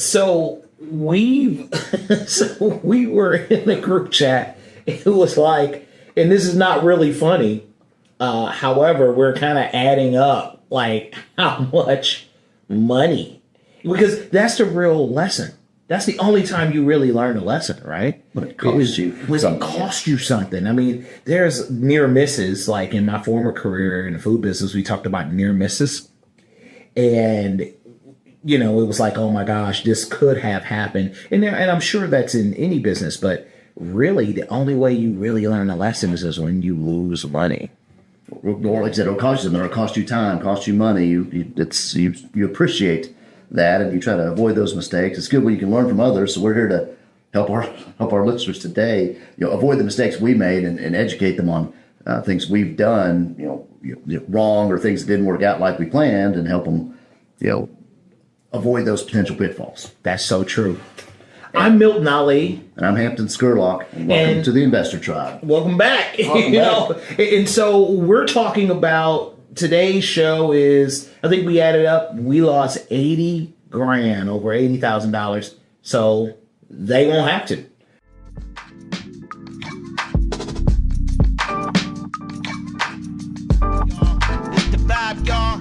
So we so we were in a group chat. It was like, and this is not really funny. However, we're kind of adding up like how much money, because that's the real lesson. That's the only time you really learn a lesson, right? But it costs you something. Cost you something. I mean, there's near misses. Like in my former career in the food business, we talked about near misses. And, it was like, oh my gosh, this could have happened. And I'm sure that's in any business, but really the only way you really learn a lesson is when you lose money. Or like I said, it'll cost you something, it'll cost you time, cost you money. You appreciate that, and you try to avoid those mistakes. It's good when you can learn from others. So we're here to help our listeners today, avoid the mistakes we made and educate them on things we've done, wrong, or things that didn't work out like we planned, and help them, avoid those potential pitfalls. That's so true. I'm Milton Ali. And I'm Hampton Scurlock. And welcome to the Investor Tribe. Welcome back. And so we're talking about today's show is, I think we added up, we lost 80 grand, over $80,000. So they won't have to. It's the vibe, y'all.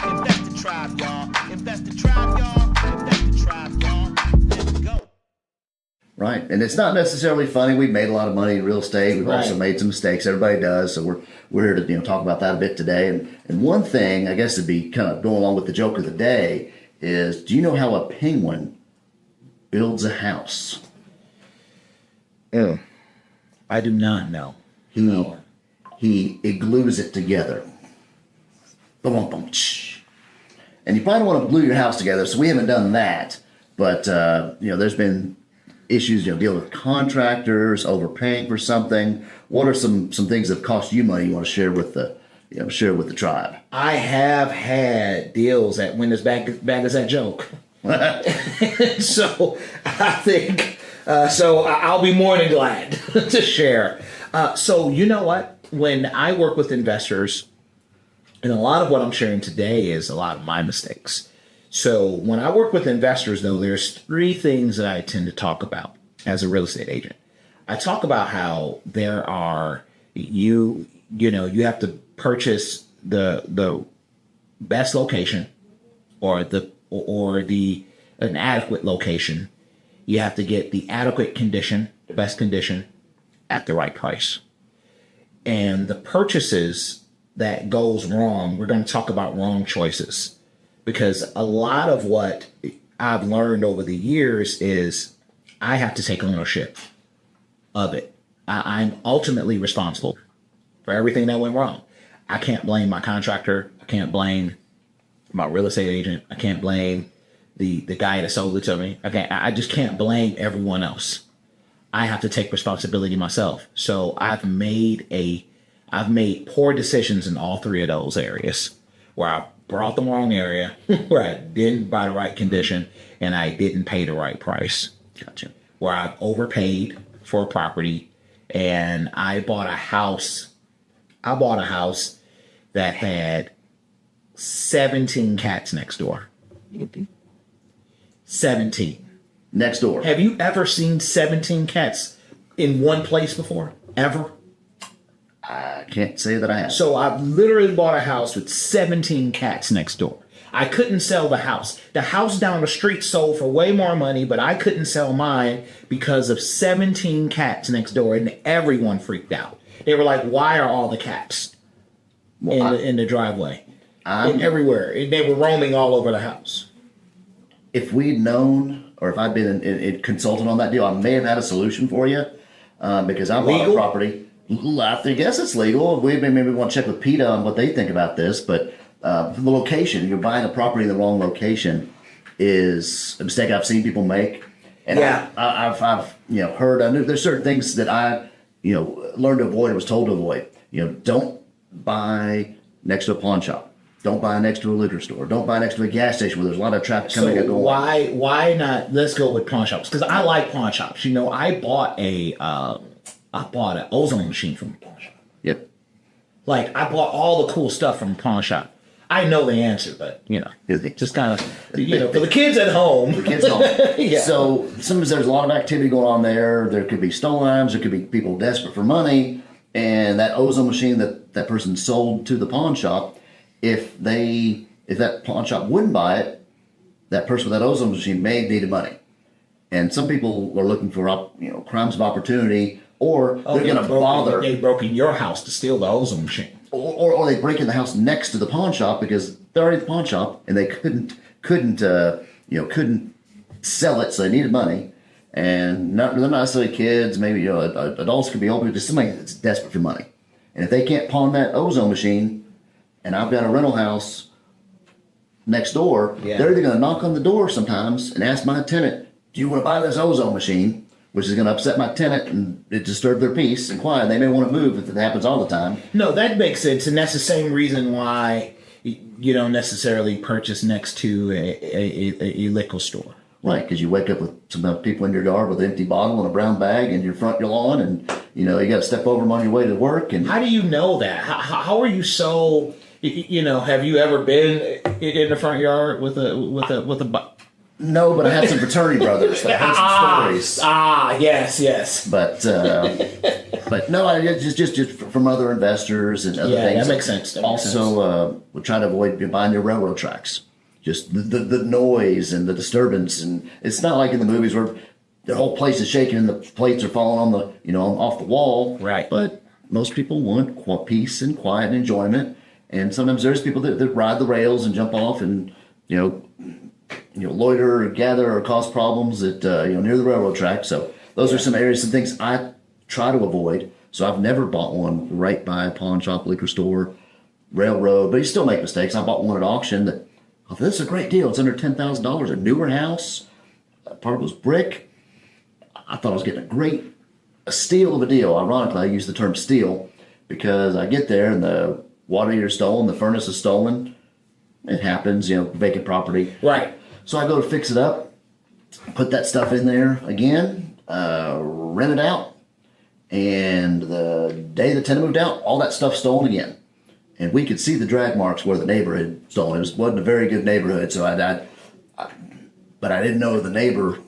Investor Tribe, y'all. Investor Tribe, y'all. Investor Tribe, y'all. Let's go. Right. And it's not necessarily funny. We've made a lot of money in real estate. We've Right. also made some mistakes. Everybody does. So we're here to talk about that a bit today. And one thing, I guess, to be kind of going along with the joke of the day is, do you know how a penguin builds a house? Ew. I do not know. He glues it together. Boom, boom, tsh. And you probably don't want to glue your house together, so we haven't done that. But there's been issues, dealing with contractors, overpaying for something. What are some things that cost you money you want to share with the tribe? I have had deals that went as bad as that joke. So I think, I'll be more than glad to share. So you know what? When I work with investors, and a lot of what I'm sharing today is a lot of my mistakes. So when I work with investors, though, there's three things that I tend to talk about as a real estate agent. I talk about how there are, you have to purchase the best location or an adequate location. You have to get the adequate condition, the best condition at the right price. And the purchases that goes wrong, we're going to talk about wrong choices, because a lot of what I've learned over the years is I have to take ownership of it. I'm ultimately responsible for everything that went wrong. I can't blame my contractor. I can't blame my real estate agent. I can't blame the guy that sold it to me. I just can't blame everyone else. I have to take responsibility myself. So I've made poor decisions in all three of those areas, where I brought the wrong area, where I didn't buy the right condition, and I didn't pay the right price. Gotcha. Where I've overpaid for a property, and I bought a house that had 17 cats next door. 17. Next door. Have you ever seen 17 cats in one place before? Ever? I can't say that I have. So I've literally bought a house with 17 cats next door. I couldn't sell the house. The house down the street sold for way more money, but I couldn't sell mine because of 17 cats next door, and everyone freaked out. They were like, why are all the cats in the driveway? And everywhere. They were roaming all over the house. If we'd known, or if I'd been in consultant on that deal, I may have had a solution for you, because I bought a property. I guess it's legal. We maybe want to check with PETA on what they think about this, but the location, you're buying a property in the wrong location, is a mistake I've seen people make. And yeah. I've heard, I knew there's certain things that I learned to avoid and was told to avoid. Don't buy next to a pawn shop. Don't buy next to a liquor store. Don't buy next to a gas station where there's a lot of traffic coming and going. Why not? Let's go with pawn shops, because I like pawn shops. I bought an ozone machine from a pawn shop. Yep. Like I bought all the cool stuff from a pawn shop. I know the answer, but just kind of for the kids at home. Kids home. Yeah. So sometimes there's a lot of activity going on there. There could be stolen items. There could be people desperate for money. And that ozone machine that person sold to the pawn shop, if that pawn shop wouldn't buy it, that person with that ozone machine may have needed money. And some people are looking for crimes of opportunity, or they're going to bother. They broke in your house to steal the ozone machine. Or they break in the house next to the pawn shop because they're already at the pawn shop and they couldn't sell it, so they needed money. And they're not necessarily kids, maybe adults could be open, but just somebody that's desperate for money. And if they can't pawn that ozone machine, and I've got a rental house next door, they're either going to knock on the door sometimes and ask my tenant, "Do you want to buy this ozone machine?" Which is going to upset my tenant and it disturb their peace and quiet. They may want to move if it happens all the time. No, that makes sense, and that's the same reason why you don't necessarily purchase next to a liquor store. Right, because you wake up with some people in your yard with an empty bottle and a brown bag in your front lawn, and you got to step over them on your way to work. And how do you know that? How are you so? Have you ever been in the front yard with a? No, but I had some fraternity brothers that had some stories. Yes. But no, just from other investors and other things. That makes sense. We try to avoid buying your railroad tracks. Just the noise and the disturbance, and it's not like in the movies where the whole place is shaking and the plates are falling on the off the wall. Right. But most people want peace and quiet and enjoyment, and sometimes there's people that ride the rails and jump off and loiter or gather or cause problems at near the railroad track. So those are some areas and things I try to avoid. So I've never bought one right by a pawn shop, liquor store, railroad, but you still make mistakes. I bought one at auction that, this is a great deal. It's under $10,000, a newer house. Part of it was brick. I thought I was getting a steal of a deal. Ironically, I use the term steal because I get there and the water heater's stolen, the furnace is stolen. It happens, vacant property. Right. So I go to fix it up, put that stuff in there again, rent it out. And the day the tenant moved out, all that stuff stolen again. And we could see the drag marks where the neighbor had stolen. It wasn't a very good neighborhood, so but I didn't know the neighbor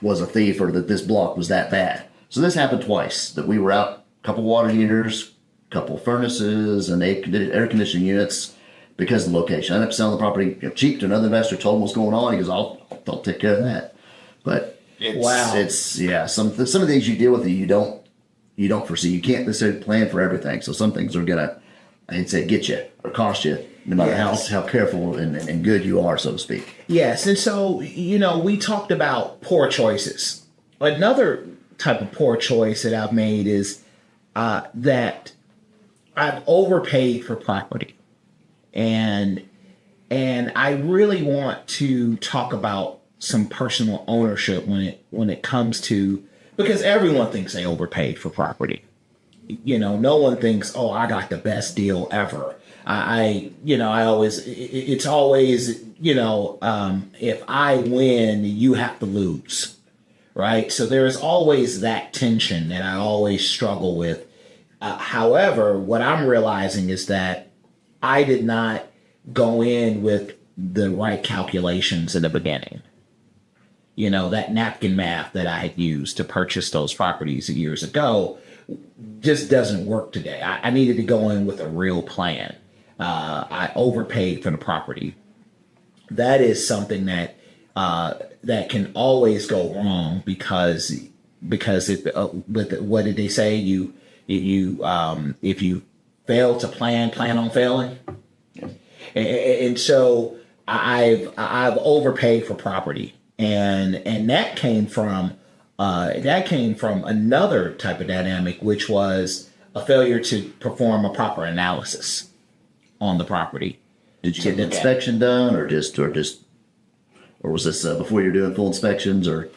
was a thief or that this block was that bad. So this happened twice, that we were out, a couple water heaters, a couple furnaces, and air conditioning units because of the location. I ended up selling the property cheap to another investor, told him what's going on. He goes, I'll take care of that. But some of the things you deal with that you don't foresee. You can't necessarily plan for everything. So some things are gonna, I'd say, get you or cost you, no matter how careful and good you are, so to speak. Yes, and so we talked about poor choices. Another type of poor choice that I've made is that I've overpaid for property, and I really want to talk about some personal ownership when it comes to, because everyone thinks they overpaid for property. No one thinks, oh, I got the best deal ever. It's always, if I win, you have to lose, right? So there is always that tension that I always struggle with. However, what I'm realizing is that I did not go in with the right calculations in the beginning. That napkin math that I had used to purchase those properties years ago just doesn't work today. I needed to go in with a real plan. I overpaid for the property. That is something that that can always go wrong because what did they say? If you fail to plan on failing. And so I've overpaid for property, and that came from another type of dynamic, which was a failure to perform a proper analysis on the property. Did you get an inspection done, or was this before you're doing full inspections, or?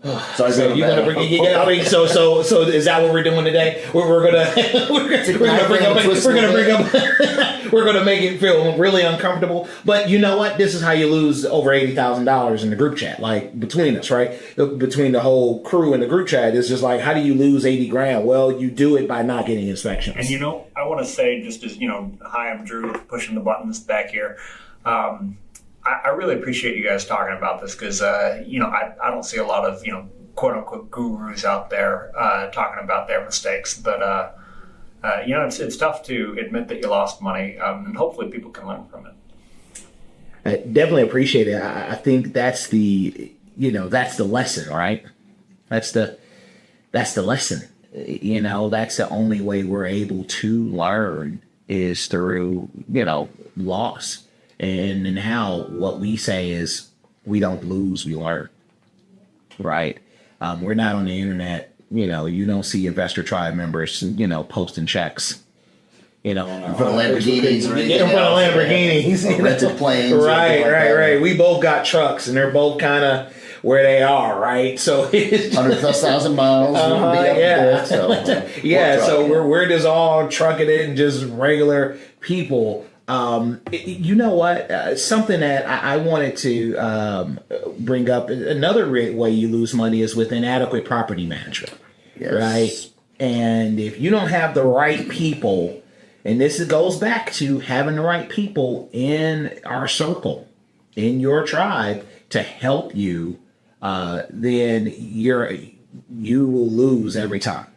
Sorry, So you gonna bring? Yeah, I mean, so is that what we're doing today? We're gonna we're gonna make it feel really uncomfortable. But you know what? This is how you lose over $80,000 in the group chat. Like between us, right? Between the whole crew in the group chat, it's just like, how do you lose 80 grand? Well, you do it by not getting inspections. And I want to say, just as hi, I'm Drew, pushing the buttons back here. I really appreciate you guys talking about this because, I don't see a lot of, quote unquote gurus out there talking about their mistakes. But, it's tough to admit that you lost money, and hopefully people can learn from it. I definitely appreciate it. I think that's that's the lesson, right? That's the lesson. That's the only way we're able to learn is through, loss. And now what we say is we don't lose, we learn, right? We're not on the internet. You don't see Investor Tribe members, posting checks, in front of Lamborghinis, or in front of Lamborghinis, rented planes, right. We both got trucks, and they're both kind of where they are, right? So it's 100,000 miles. So we're just all trucking it and just regular people. You know what? Something that I wanted to bring up, another way you lose money is with inadequate property management, right? And if you don't have the right people, and this goes back to having the right people in our circle, in your tribe to help you, then you will lose every time.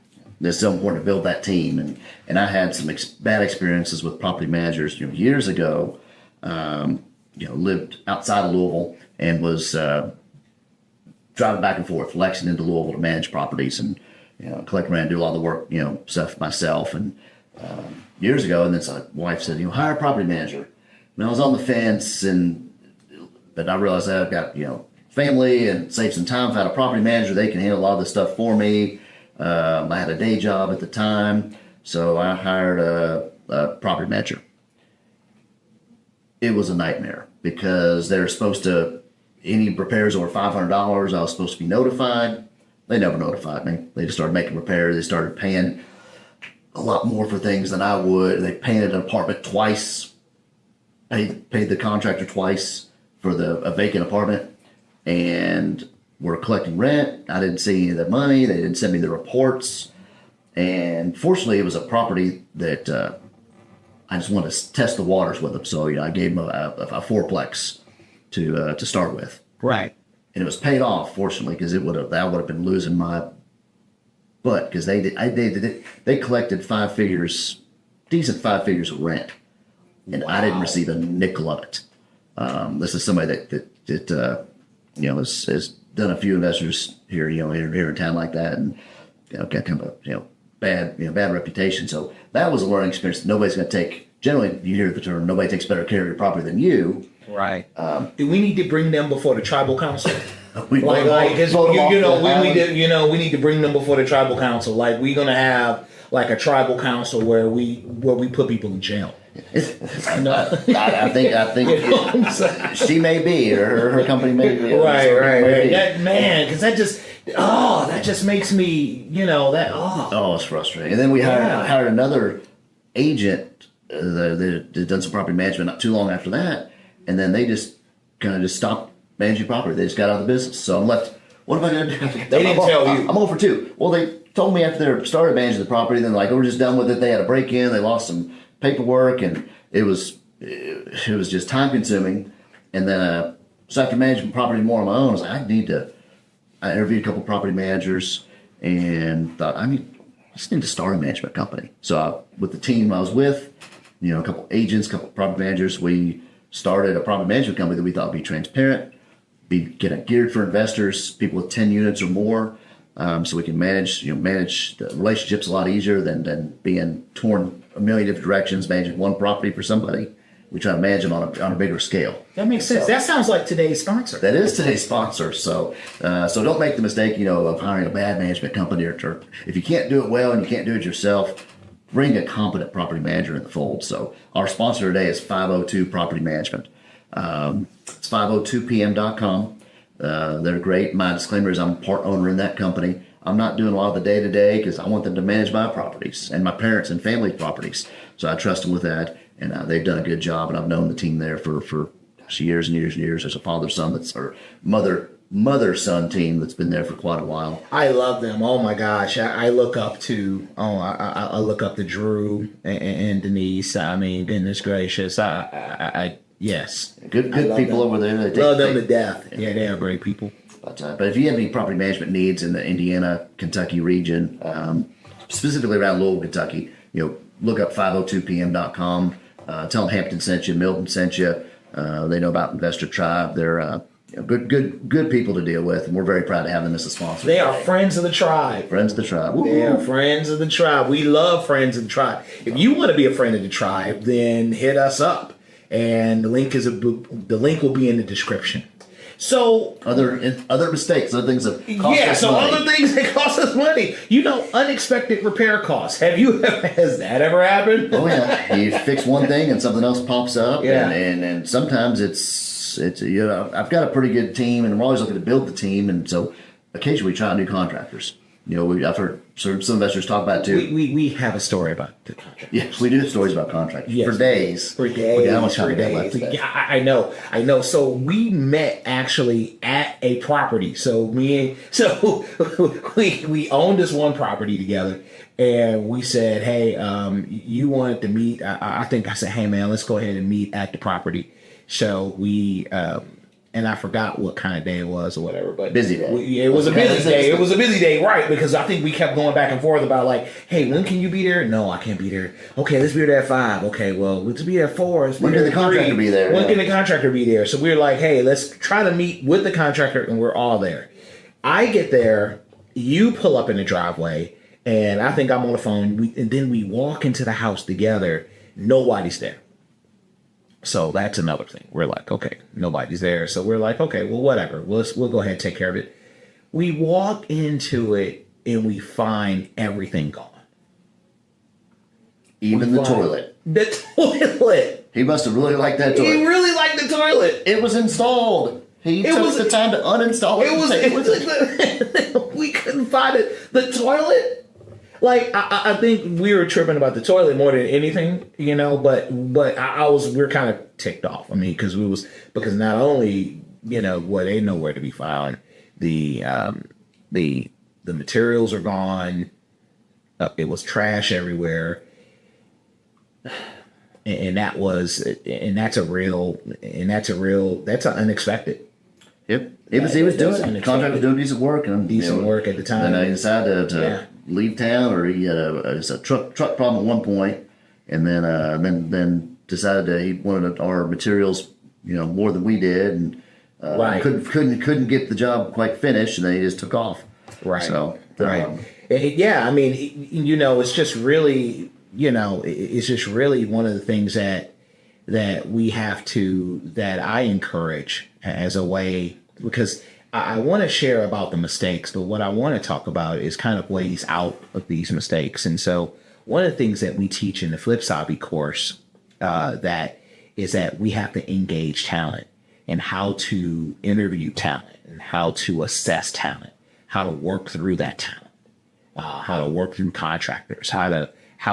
It's so important to build that team. And I had some bad experiences with property managers years ago. Lived outside of Louisville and was driving back and forth, Lexington to Louisville to manage properties and collect rent, do all the work, stuff myself. And years ago, and then my wife said, hire a property manager. And I was on the fence, but I realized that I've got family and save some time. If I had a property manager, they can handle a lot of this stuff for me. I had a day job at the time, so I hired a property manager. It was a nightmare because they're supposed to, any repairs over $500, I was supposed to be notified. They never notified me. They just started making repairs. They started paying a lot more for things than I would. They painted an apartment twice, paid the contractor twice for a vacant apartment, and we're collecting rent. I didn't see any of the money. They didn't send me the reports. And fortunately, it was a property that I just wanted to test the waters with them. So I gave them a fourplex to start with. Right. And it was paid off, fortunately, because that would have been losing my butt, because they collected decent five figures of rent, and I didn't receive a nickel of it. This is somebody that has done a few investors here in town like that, and got kind of a bad reputation. So that was a learning experience. Nobody's going to take. Generally, you hear the term, nobody takes better care of your property than you. Right. Do we need to bring them before the tribal council? We we need to bring them before the tribal council. Like, we're gonna have like a tribal council where we put people in jail. I think she may be, or her company may be. Right. That, man, because that just makes me, Oh, it's frustrating. And then we hired another agent that done some property management not too long after that, and then they just stopped managing property. They just got out of the business. So I'm left. What am I going to do? They didn't tell you. I'm over two. Well, they told me after they started managing the property, then we're just done with it. They had a break in. They lost some paperwork, and it was just time consuming. And then so after managing property more on my own, I was like, I interviewed a couple property managers and thought, I just need to start a management company. So with the team I was with, a couple agents, a couple property managers, we started a property management company that we thought would be transparent, be geared for investors, people with 10 units or more, so we can manage the relationships a lot easier than being torn a million different directions, managing one property for somebody. We try to manage them on a bigger scale. That makes sense. That sounds like today's sponsor. That is today's sponsor. So don't make the mistake, of hiring a bad management company, or if you can't do it well and you can't do it yourself, bring a competent property manager in the fold. So our sponsor today is 502 Property Management. It's 502pm.com. They're great. My disclaimer is I'm part owner in that company. I'm not doing a lot of the day to day because I want them to manage my properties and my parents and family properties. So I trust them with that, and they've done a good job. And I've known the team there for years and years and years. There's a father son or mother son team that's been there for quite a while. I love them. Oh my gosh, I look up to. I look up to Drew and Denise. I mean, goodness gracious. I yes. Good people over there. Love them to death. Yeah, they are great people. But if you have any property management needs in the Indiana, Kentucky region, specifically around Louisville, Kentucky, look up 502pm.com. Tell them Hampton sent you, Milton sent you. They know about Investor Tribe. They're good people to deal with, and we're very proud to have them as a sponsor. They are friends of the tribe. Friends of the tribe. Woo-hoo. They are friends of the tribe. We love friends of the tribe. If you want to be a friend of the tribe, then hit us up, and the link will be in the description. So other mistakes, other things that cost us money. Other things that cost us money. Unexpected repair costs. Has that ever happened? Oh yeah, you fix one thing and something else pops up. Yeah. and sometimes it's I've got a pretty good team, and we're always looking to build the team, and so occasionally we try out new contractors. I've heard some investors talk about it too. We have a story about the contract. Yes, we do have stories about contractors for days. For days. How much time we got left? Yeah, I know. So we met actually at a property. So we owned this one property together, and we said, hey, you wanted to meet. I think I said, hey man, let's go ahead and meet at the property. So we. And I forgot what kind of day it was or whatever, but busy day. It was a busy day. It was a busy day, right? Because I think we kept going back and forth about like, hey, when can you be there? No, I can't be there. Okay, let's be there at 5. Okay, well, let's be there at 4. When can the contractor be there? When can the contractor be there? So we were like, hey, let's try to meet with the contractor, and we're all there. I get there, you pull up in the driveway, and I think I'm on the phone, and then we walk into the house together. Nobody's there. So that's another thing. We're like, okay, nobody's there. So we're like, okay, well, whatever. We'll go ahead and take care of it. We walk into it and we find everything gone. Even the toilet. The toilet. He must have really liked that toilet. He really liked the toilet. It was installed. He took the time to uninstall it. We couldn't find it. The toilet. Like I think we were tripping about the toilet more than anything, But we're kind of ticked off. I mean, because not only they nowhere to be found. The materials are gone. It was trash everywhere, that's unexpected. Yep, he was doing. Contractor was doing decent work and decent work at the time. And he decided to leave town, or he had a truck problem at one point, and then decided that he wanted our materials, more than we did, and couldn't get the job quite finished, and then he just took off. Right. So right. I mean, it's just really, it's just really one of the things that we have to, that I encourage as a way, because I want to share about the mistakes, but what I want to talk about is kind of ways out of these mistakes. And so one of the things that we teach in the Flip Savvy course that we have to engage talent, and how to interview talent, and how to assess talent, how to work through that talent, how to work through contractors, how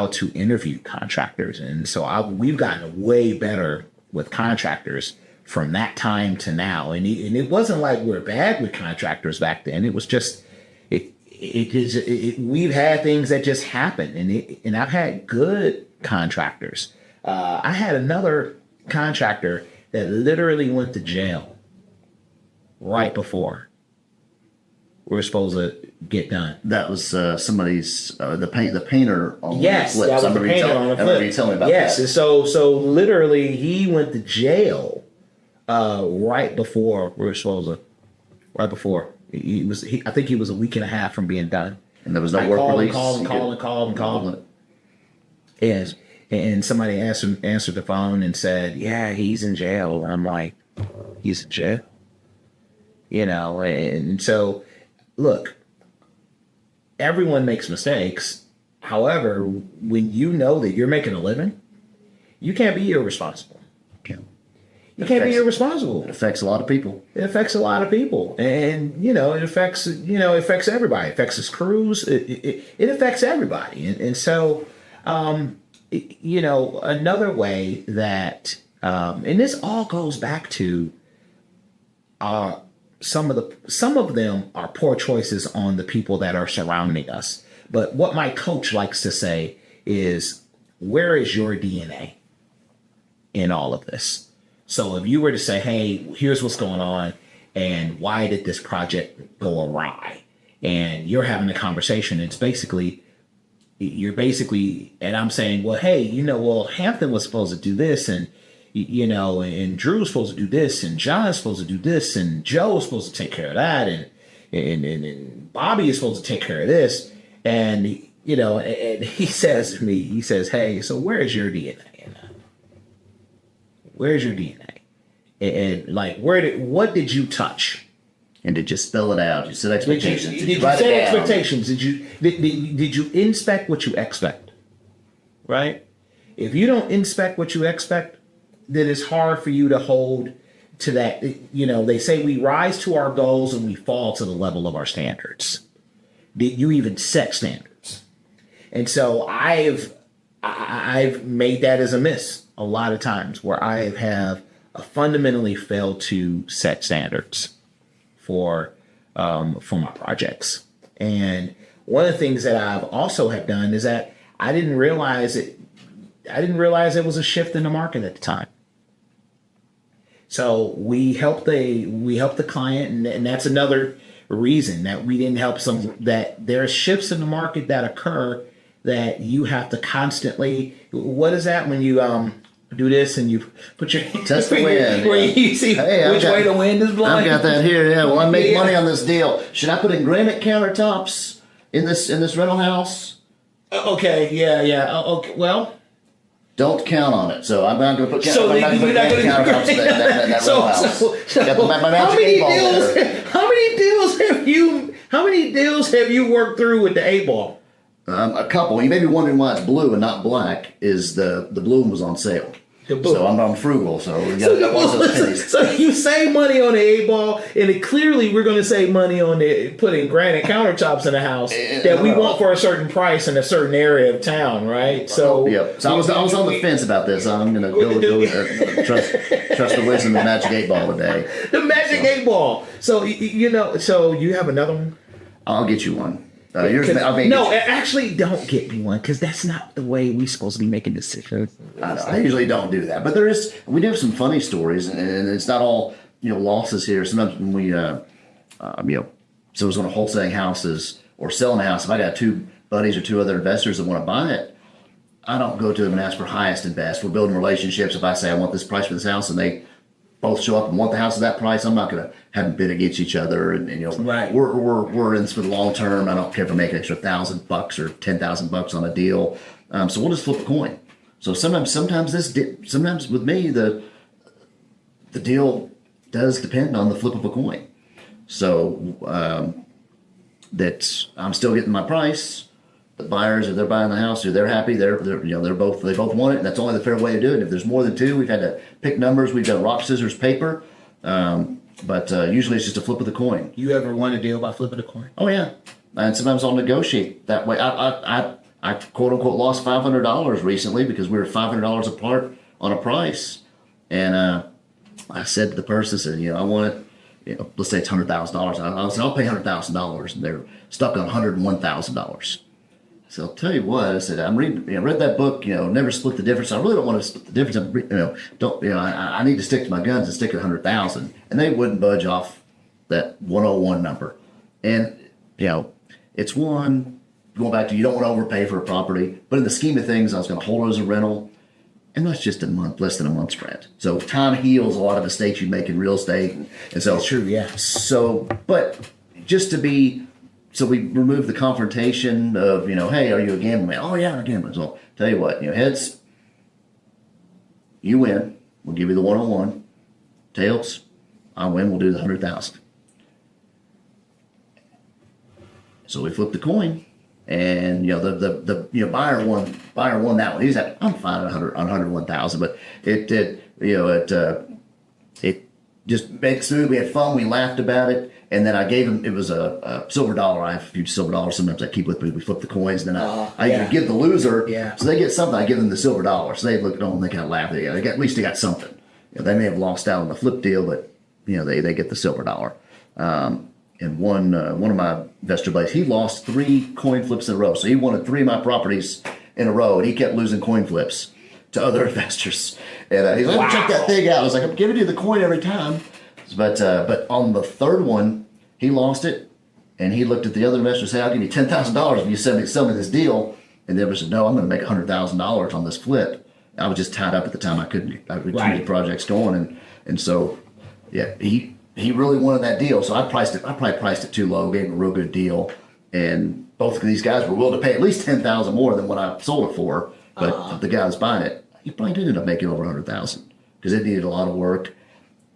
to interview contractors. And so we've gotten way better with contractors from that time to now. And it wasn't like we're bad with contractors back then. It was just, we've had things that just happen, and I've had good contractors. I had another contractor that literally went to jail right before we were supposed to get done. That was somebody's the painter on yes, the flip. That was the painter on the flip. I remember you telling me about that. Yes, and so literally he went to jail right before we were supposed to. Right before I think he was a week and a half from being done. And there was no work release. Called. Yes, and somebody answered the phone and said, "Yeah, he's in jail." And I'm like, "He's in jail?" And so. Look, everyone makes mistakes. However, when you know that you're making a living, you can't be irresponsible. You can't be Affects- irresponsible. It affects a lot of people. It affects a lot of people, and it affects everybody. It affects his crews. It affects everybody, and so another way that and this all goes back to some of them are poor choices on the people that are surrounding us. But what my coach likes to say is, where is your DNA in all of this? So if you were to say, hey, here's what's going on, and why did this project go awry? And you're having a conversation, you're basically, and I'm saying, well, hey, Hampton was supposed to do this, and and Drew's supposed to do this, and John's supposed to do this, and Joe's supposed to take care of that, and Bobby is supposed to take care of this. And, and he says to me, hey, so where's your DNA? Where's your DNA? And like, what did you touch? And to just spell it out. You set expectations. Did you Write it set down. expectations? Did you inspect what you expect? Right? If you don't inspect what you expect, then it's hard for you to hold to that. They say we rise to our goals and we fall to the level of our standards. Did you even set standards? And so I've made that as a miss a lot of times, where I have fundamentally failed to set standards for my projects. And one of the things that I've also have done is that I didn't realize it was a shift in the market at the time. So we helped the client, and that's another reason that we didn't help that there are shifts in the market that occur that you have to constantly. What is that when you do this and you put your Test the wind. where you see which way the wind is blowing? I've got that here. Yeah, well, I make money on this deal. Should I put in granite countertops in this rental house? Okay, yeah. Okay, well. Don't count on it. So I'm not going to put So I'm not you're gonna not put going granite countertops in that rental house. Got my magic 8-ball there. How many deals have you worked through with the 8-ball? A couple. You may be wondering why it's blue and not black. Is the blue one was on sale. So I'm frugal. So we got one of those pennies. So you save money on the 8-ball, and clearly we're going to save money on putting granite countertops in the house that we want for a certain price in a certain area of town, right? So yep. So I was on the fence about this. I'm going to go trust the wisdom of the magic 8-ball today. The magic 8-ball. So so you have another one. I'll get you one. Actually, don't get me one, because that's not the way we're supposed to be making decisions. I usually don't do that, but we do have some funny stories, and it's not all losses here. Sometimes when we someone's going to wholesaling houses or selling a house, if I got two buddies or two other investors that want to buy it, I don't go to them and ask for highest and best. We're building relationships. If I say I want this price for this house, and they both show up and want the house at that price, I'm not going to have them bid against each other. And right. We're in this for the long term. I don't care if I make an extra $1,000 or $10,000 on a deal. So we'll just flip a coin. So sometimes with me the deal does depend on the flip of a coin. So that I'm still getting my price. The buyers, if they're buying the house, they're happy. They both want it. And that's only the fair way to do it. If there's more than two, we've had to pick numbers. We've done rock, scissors, paper. But usually it's just a flip of the coin. You ever won a deal by flipping a coin? Oh yeah, and sometimes I'll negotiate that way. I quote unquote lost $500 recently because we were $500 apart on a price, and I said to the person, I said, I want it. Let's say it's $100,000. I said I'll pay $100,000, and they're stuck on $101,000. So I'll tell you what, I said, I read that book, Never Split the Difference. I really don't want to split the difference. I need to stick to my guns and stick at 100,000. And they wouldn't budge off that 101 number. And, it's one, going back to, you don't want to overpay for a property. But in the scheme of things, I was going to hold it as a rental. And that's just less than a month's rent. So time heals a lot of mistakes you make in real estate. And so, that's true, yeah. So, but just to be, so we remove the confrontation of, hey, are you a gambler man? Oh, yeah, I'm a gambler. So tell you what, heads, you win. We'll give you the 101. Tails, I win. We'll do the 100,000. So we flipped the coin, and the buyer won that one. He's like, I'm fine on 101,000, but it did. it just made it smooth. We had fun. We laughed about it. And then I gave him, it was a silver dollar. I have a few silver dollars. Sometimes I keep with me. We flip the coins. And then I yeah. give the loser. Yeah. So they get something. I give them the silver dollar. So they look at them and they kind of laugh. They got, at least they got something. You know, they may have lost out on the flip deal, but you know, they get the silver dollar. And one of my investor buddies, he lost 3 coin flips in a row. So he wanted 3 of my properties in a row, and he kept losing coin flips to other investors. And he's like, "Let me check that thing out." I was like, "I'm giving you the coin every time." But on the third one, he lost it, and he looked at the other investors and said, "I'll give you $10,000 if you sell me this deal." And they said, "No, I'm going to make $100,000 on this flip." I was just tied up at the time. I couldn't. I had too many projects going, and so yeah, he really wanted that deal. So I probably priced it too low, gave him a real good deal, and both of these guys were willing to pay at least $10,000 more than what I sold it for. But the guy was buying it, he probably did end up making over $100,000 because it needed a lot of work,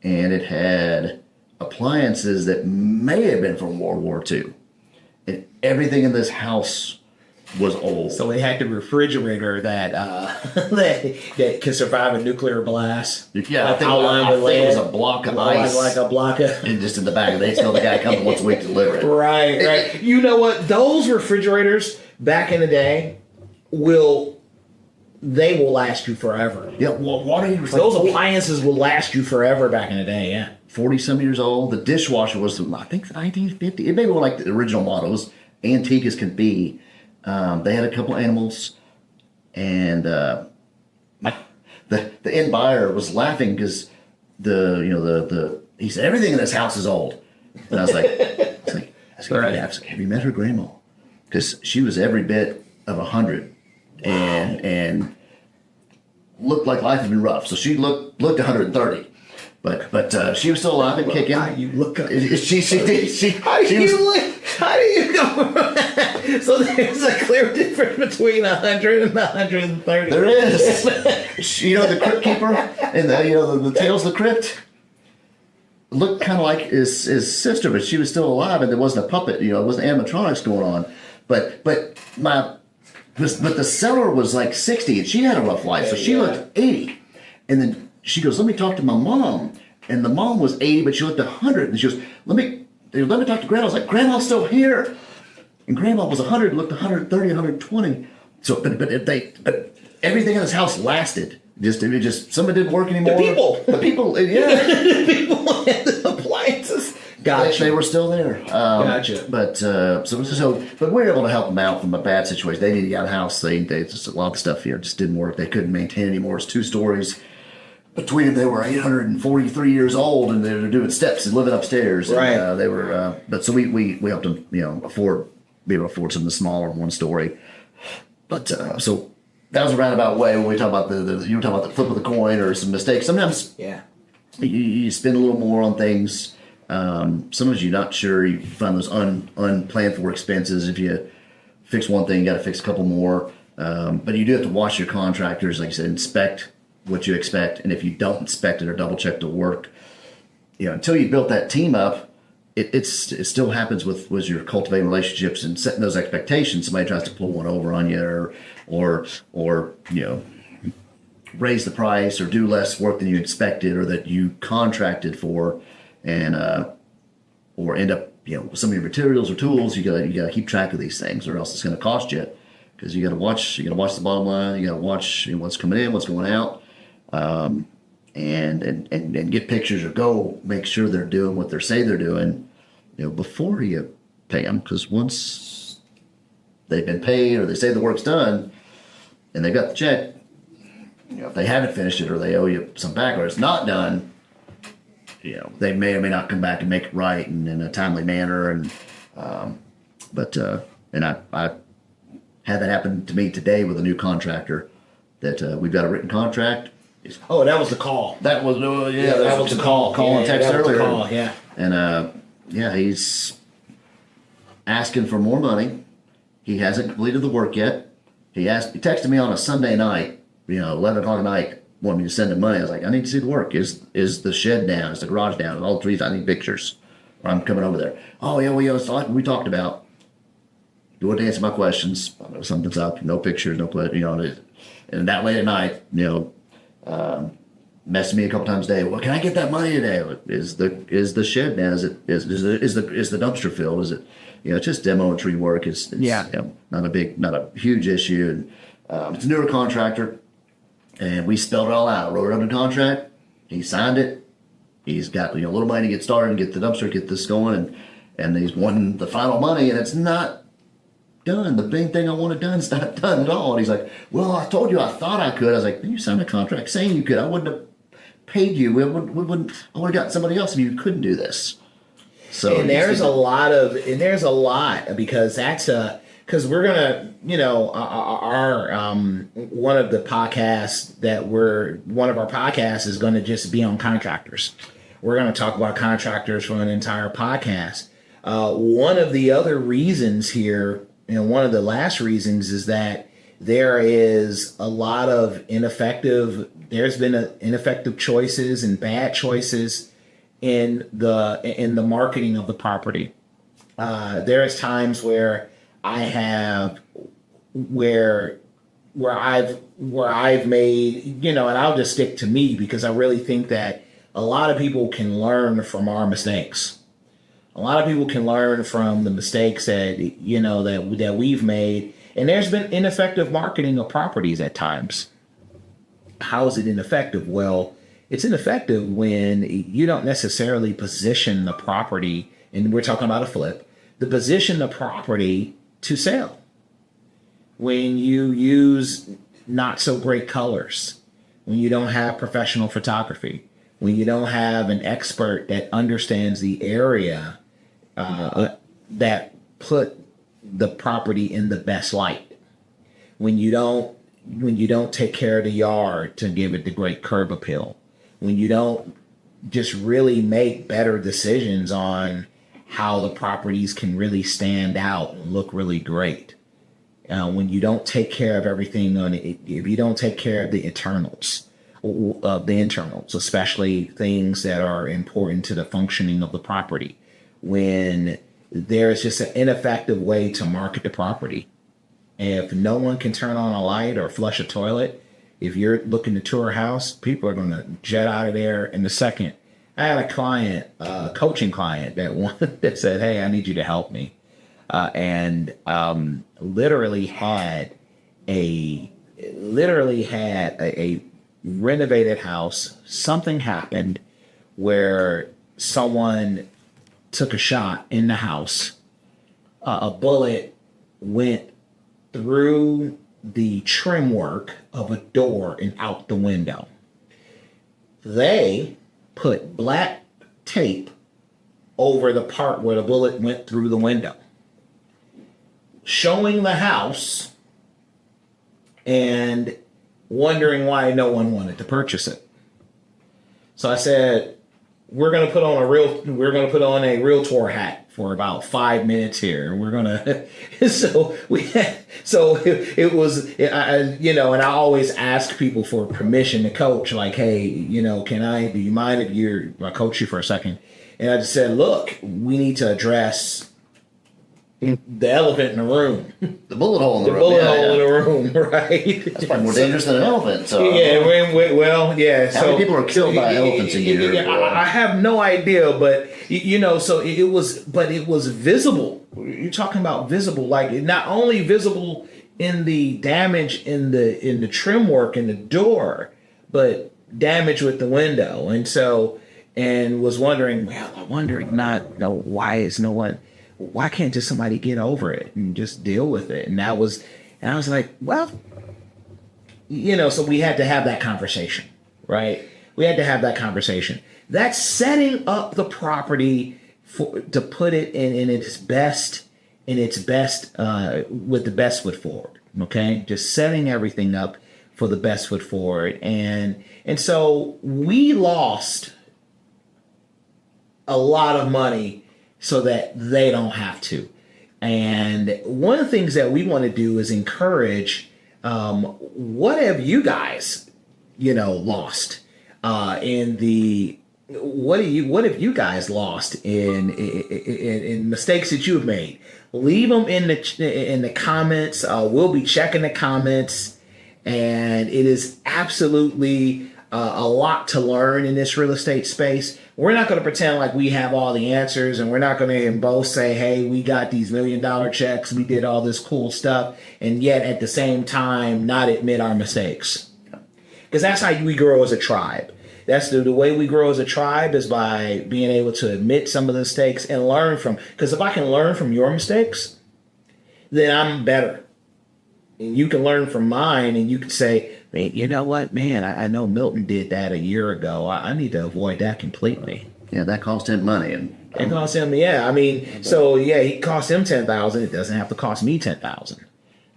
and it had appliances that may have been from World War II, and everything in this house was old. So they had the refrigerator that that can survive a nuclear blast. Yeah, I think it was a block of ice. Like a block of... And just in the back, they tell the guy comes once a week to deliver it. Right. You know what? Those refrigerators back in the day will last you forever. Yeah, well, water heaters. Those appliances will last you forever back in the day, yeah. 40-some years old. The dishwasher was, I think, 1950. It may be like the original models, antique as can be. They had a couple animals, and the end buyer was laughing because he said everything in this house is old, and I was like, have you met her grandma? Because she was every bit of 100, and looked like life had been rough. So she looked 130. But she was still alive and kicking. You look up. How do you go? So there's a clear difference between 100 and 130. There is. You know the crypt keeper and the Tales of the Crypt looked kind of like his sister, but she was still alive, and there wasn't a puppet. It wasn't animatronics going on. But the seller was like 60, and she had a rough life, so she looked 80, and then she goes, "Let me talk to my mom," and the mom was 80, but she looked 100, and she goes, "Let me talk to Grandma." I was like, "Grandma's still here," and Grandma was 100, looked 130, 120. So, but everything in this house lasted. Just some of it didn't work anymore. The people, yeah, The people and the appliances. Gotcha. They were still there. Gotcha. But we were able to help them out from a bad situation. They needed to get out of the house. They just a lot of stuff here just didn't work. They couldn't maintain anymore. It's 2 stories. Between them, they were 843 years old, and they were doing steps and living upstairs. Right. And, they were, but so we helped them, be able to afford some of the smaller 1-story. But so that was a roundabout way when we talk about you were talking about the flip of the coin or some mistakes. Sometimes you spend a little more on things. Sometimes you're not sure. You find those unplanned for expenses. If you fix one thing, you got to fix a couple more. But you do have to watch your contractors, like you said, inspect what you expect, and if you don't inspect it or double check the work, until you built that team up, it still happens with your cultivating relationships and setting those expectations. Somebody tries to pull one over on you, or raise the price or do less work than you expected or that you contracted for, and or end up with some of your materials or tools. You gotta keep track of these things, or else it's going to cost you, because you got to watch the bottom line. You got to watch what's coming in, what's going out. And get pictures or go make sure they're doing what they say they're doing, before you pay them. Because once they've been paid or they say the work's done and they got the check, if they haven't finished it or they owe you some back or it's not done, they may or may not come back and make it right and in a timely manner. And I had that happen to me today with a new contractor that we've got a written contract. Oh, that was the call. That was that was the call. Call and text that was earlier. the call, yeah. And he's asking for more money. He hasn't completed the work yet. He texted me on a Sunday night, 11 o'clock at night, wanting me to send him money. I was like, I need to see the work. Is the shed down? Is the garage down? All 3, I need pictures. Or I'm coming over there. Oh yeah, it's like we talked about. You wouldn't answer my questions. I know something's up. No pictures, no. And that late at night, messaged me a couple times a day. Well, can I get that money today? Is the shed now? Is the dumpster filled? Is it, it's just demo and tree work. It's not a huge issue. And it's a newer contractor, and we spelled it all out. Wrote it under contract. He signed it. He's got a little money to get started and get the dumpster, get this going, and he's wanting the final money, and it's not done. The main thing I wanted done is not done at all. And he's like, well, I told you I thought I could. I was like, you signed a contract saying you could. I wouldn't have paid you. I would have gotten somebody else if you couldn't do this. So there's a lot because because we're gonna, our one of our podcasts is going to just be on contractors. We're going to talk about contractors for an entire podcast. One of the other reasons here, and one of the last reasons, is that there is a lot of there's been ineffective choices and bad choices in the marketing of the property. There's times where I've made, and I'll just stick to me because I really think that a lot of people can learn from our mistakes. A lot of people can learn from the mistakes that that we've made, and there's been ineffective marketing of properties at times. How is it ineffective? Well, it's ineffective when you don't necessarily position the property, and we're talking about a flip, to position the property to sell. When you use not so great colors, when you don't have professional photography, when you don't have an expert that understands the area that put the property in the best light, when you don't take care of the yard to give it the great curb appeal, when you don't just really make better decisions on how the properties can really stand out and look really great. When you don't take care of everything if you don't take care of the internals, especially things that are important to the functioning of the property, when there's just an ineffective way to market the property. If no one can turn on a light or flush a toilet, if you're looking to tour a house, people are going to jet out of there in a second. I had a client, a coaching client that said, "Hey, I need you to help me," and literally had a renovated house. Something happened where someone took a shot in the house. A bullet went through the trim work of a door and out the window. They put black tape over the part where the bullet went through the window, showing the house and wondering why no one wanted to purchase it. So I said, we're going to put on a realtor hat for about 5 minutes here. And we're going to, and I always ask people for permission to coach, like, hey, do you mind if I coach you for a second? And I just said, look, we need to address the elephant in the room. The bullet hole in the room. Bullet hole in the room, right? That's probably more dangerous than an elephant. So yeah, yeah. How many people are killed by elephants a year? I have no idea, but so it was visible. You're talking about visible, like not only visible in the damage in the trim work in the door, but damage with the window, and was wondering, why can't just somebody get over it and just deal with it? And I was like, well, so we had to have that conversation, right? We had to have that conversation. That's setting up the property to put it in its best, with the best foot forward. Okay. Just setting everything up for the best foot forward. And so we lost a lot of money so that they don't have to. And one of the things that we want to do is encourage, what have you guys, lost what have you guys lost in mistakes that you've made? Leave them in the comments. We'll be checking the comments, and it is absolutely a lot to learn in this real estate space. We're not going to pretend like we have all the answers, and we're not going to both say, hey, we got these $1 million checks, we did all this cool stuff, and yet at the same time not admit our mistakes. Because that's how we grow as a tribe. That's the way we grow as a tribe, is by being able to admit some of the mistakes and learn from. Because if I can learn from your mistakes, then I'm better. And you can learn from mine, and you can say, man, you know what, man, I know Milton did that a year ago. I need to avoid that completely. Yeah, that cost him money. And It cost him, yeah. I mean, so yeah, he cost him $10,000. It doesn't have to cost me $10,000.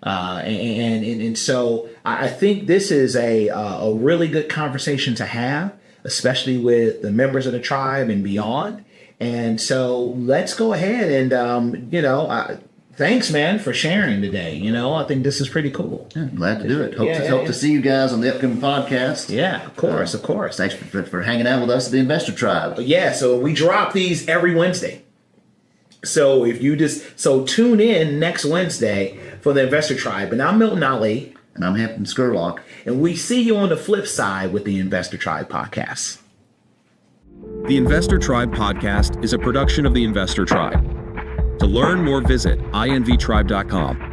And so I think this is a really good conversation to have, especially with the members of the tribe and beyond. And so let's go ahead and thanks, man, for sharing today. I think this is pretty cool. yeah, glad to do it. Hope to see you guys on the upcoming podcast. Yeah, of course. Thanks for hanging out with us at the Investor Tribe. Yeah, so we drop these every Wednesday. So if you tune in next Wednesday for the Investor Tribe. And I'm Milton Ali. And I'm Hampton Scurlock. And we see you on the flip side with the Investor Tribe podcast. The Investor Tribe podcast is a production of the Investor Tribe. To learn more, visit invtribe.com.